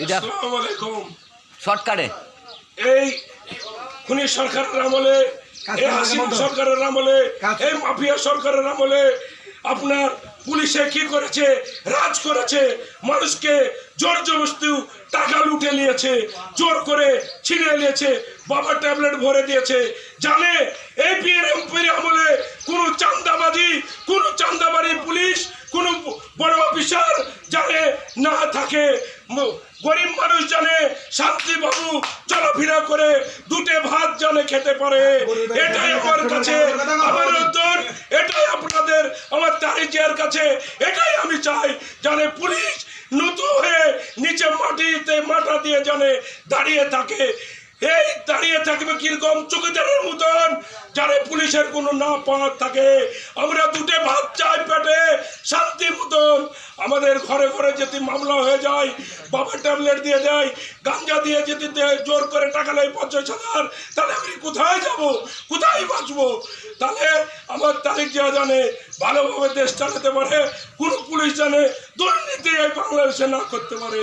এটা আসসালামু আলাইকুম। শর্টকাটে এই খুনি সরকারের আমলে, এই হাসিনা সরকারের আমলে, এই মাফিয়া সরকারের আমলে আপনার পুলিশে কি করেছে, রাজ করেছে, মানুষকে জোর জবরদস্তি টাকা লুটে নিয়েছে, জোর করে ছিনিয়ে নিয়েছে, বাবা ট্যাবলেট ভরে দিয়েছে। জানে এই এমপির আমলে কোনো চাঁদাবাজি, কোনো চাঁদাবাড়ি পুলিশ, কোনো বড় অফিসার জানে না থাকে। গরিব মানুষ জানে শান্তিবাবু চলাফেরা করে দুটে ভাত জানে খেতে পারে। এটাই আমার কাছে আমার উত্তর, এটাই আপনাদের আমার তারিজিয়ার কাছে এটাই আমি চাই। জানে পুলিশ নতুন হয়ে নিচে মাটিতে মাথা দিয়ে জানে দাঁড়িয়ে থাকে। এই দাঁড়িয়ে থাকবে কিরকম চৌকিদারের মতন, যারা পুলিশের কোনো না পাওয়ার থাকে। আমরা দুটে ভাত চাই পেটে শান্তি মতন। আমাদের ঘরে ঘরে যদি মামলা হয়ে যায়, বাবা ট্যাবলেট দিয়ে দেয়, গাঞ্জা দিয়ে যদি জোর করে টাকা নেয় 50,000, তাহলে আমি কোথায় যাব, কোথায় বাঁচবো? তাহলে আমার তারিখ যা জানে ভালোভাবে দেশ চালাতে পারে, কোনো পুলিশ জানে দুর্নীতি এই বাংলাদেশে না করতে পারে।